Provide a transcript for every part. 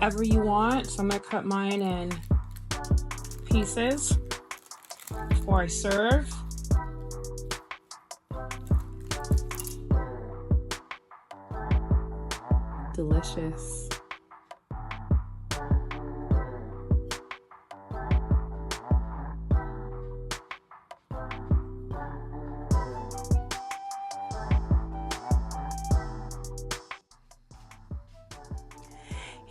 whatever you want. So I'm gonna cut mine in pieces before I serve. Delicious.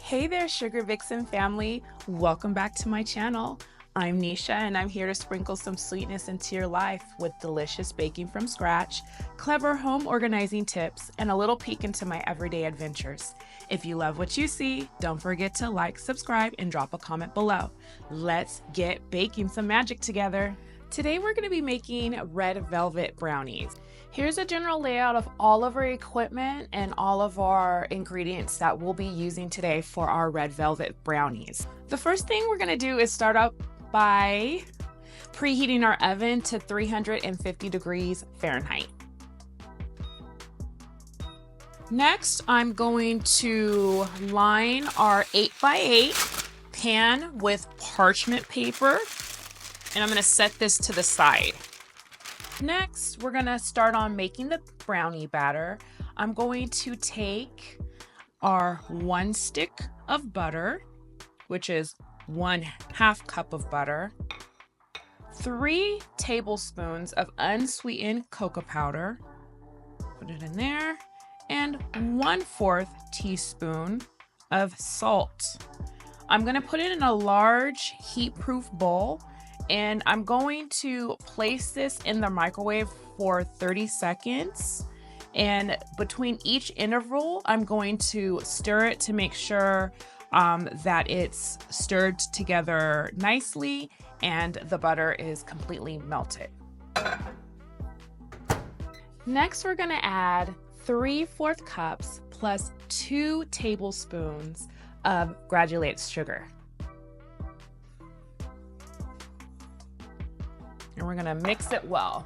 Hey there, Sugar Vixen family. Welcome back to my channel. I'm Nisha and I'm here to sprinkle some sweetness into your life with delicious baking from scratch, clever home organizing tips, and a little peek into my everyday adventures. If you love what you see, don't forget to like, subscribe, and drop a comment below. Let's get baking some magic together. Today we're going to be making red velvet brownies. Here's a general layout of all of our equipment and all of our ingredients that we'll be using today for our red velvet brownies. The first thing we're going to do is start up by preheating our oven to 350 degrees Fahrenheit. Next, I'm going to line our 8x8 pan with parchment paper, and I'm going to set this to the side. Next, we're going to start on making the brownie batter. I'm going to take our 1 stick of butter, which is 1/2 cup of butter, 3 tablespoons of unsweetened cocoa powder, put it in there, and 1/4 teaspoon of salt. I'm going to put it in a large heat-proof bowl, and I'm going to place this in the microwave for 30 seconds. And between each interval, I'm going to stir it to make sure that it's stirred together nicely and the butter is completely melted. Next, we're gonna add 3/4 cups plus 2 tablespoons of granulated sugar. And we're gonna mix it well.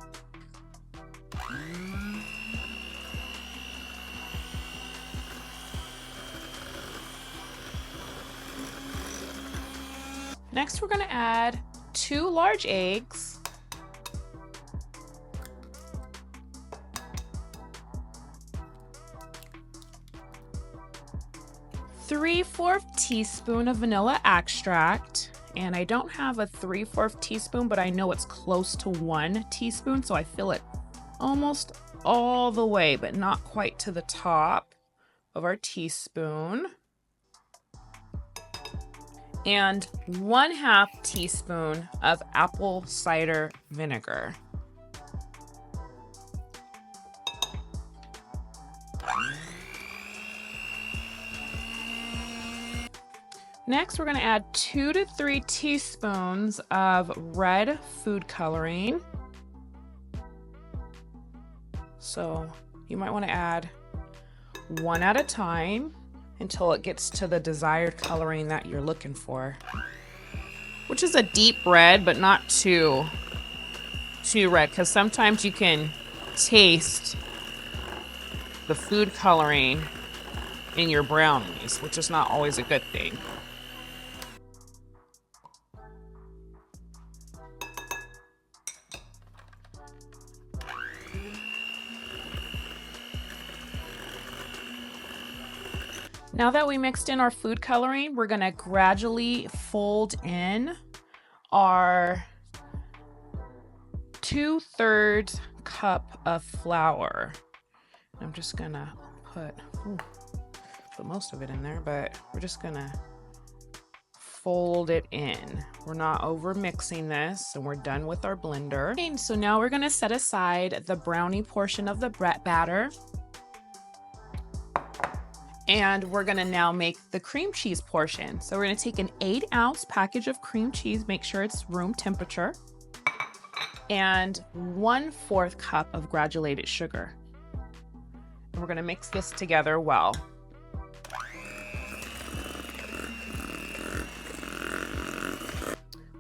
Next, we're gonna add 2 large eggs, ¾ teaspoon of vanilla extract. And I don't have a 3/4 teaspoon, but I know it's close to 1 teaspoon, so I fill it almost all the way, but not quite to the top of our teaspoon. And 1/2 teaspoon of apple cider vinegar. Next, we're going to add 2 to 3 teaspoons of red food coloring. So you might want to add 1 at a time until it gets to the desired coloring that you're looking for, which is a deep red, but not too red, because sometimes you can taste the food coloring in your brownies, which is not always a good thing. Now that we mixed in our food coloring, we're gonna gradually fold in our 2/3 cup of flour. I'm just gonna put most of it in there, but we're just gonna fold it in. We're not over mixing this, and we're done with our blender. Okay, so now we're gonna set aside the brownie portion of the batter. And we're gonna now make the cream cheese portion. So we're gonna take an 8-ounce package of cream cheese, make sure it's room temperature, and 1/4 cup of granulated sugar. And we're gonna mix this together well.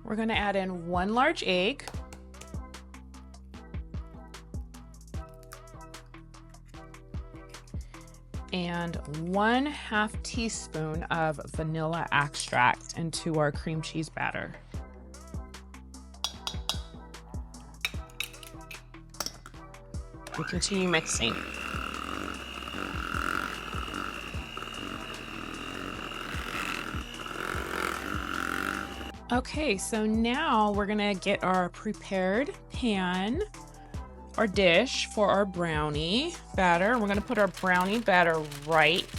We're gonna add in 1 large egg, and 1/2 teaspoon of vanilla extract into our cream cheese batter. And continue mixing. Okay, so now we're gonna get our prepared pan or dish for our brownie batter. We're gonna put our brownie batter right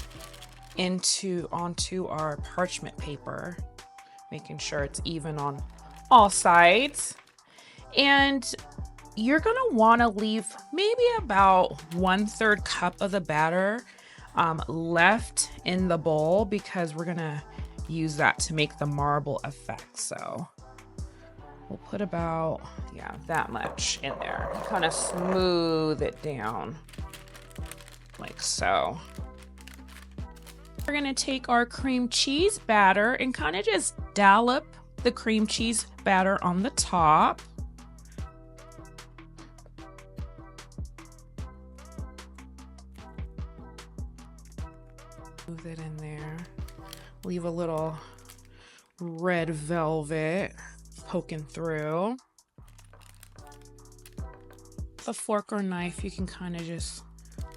onto our parchment paper, making sure it's even on all sides. And you're gonna wanna leave maybe about 1/3 cup of the batter left in the bowl, because we're gonna use that to make the marble effect. So we'll put about, yeah, that much in there. Kind of smooth it down like so. We're gonna take our cream cheese batter and kind of just dollop the cream cheese batter on the top. Move it in there. Leave a little red velvet poking through. With a fork or knife, you can kind of just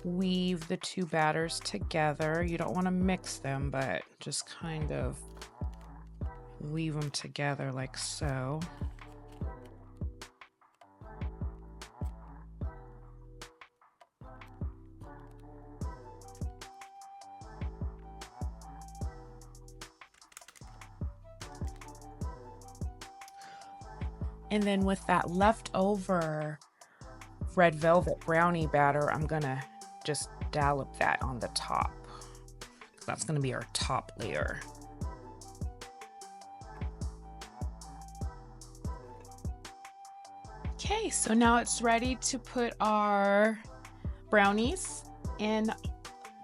weave the two batters together. You don't want to mix them, but just kind of weave them together like so. And then with that leftover red velvet brownie batter, I'm gonna just dollop that on the top. That's gonna be our top layer. Okay, so now it's ready to put our brownies in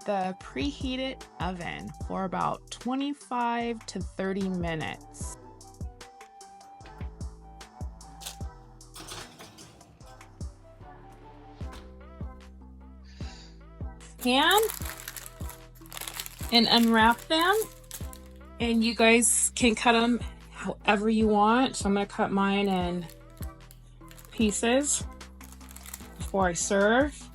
the preheated oven for about 25 to 30 minutes. Pan and unwrap them, and you guys can cut them however you want. So I'm gonna cut mine in pieces before I serve.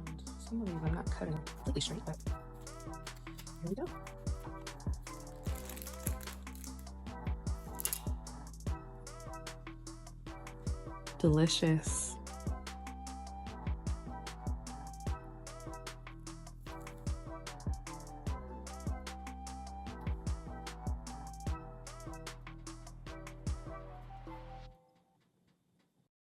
And some of these I'm not cutting completely straight, but here we go. Delicious.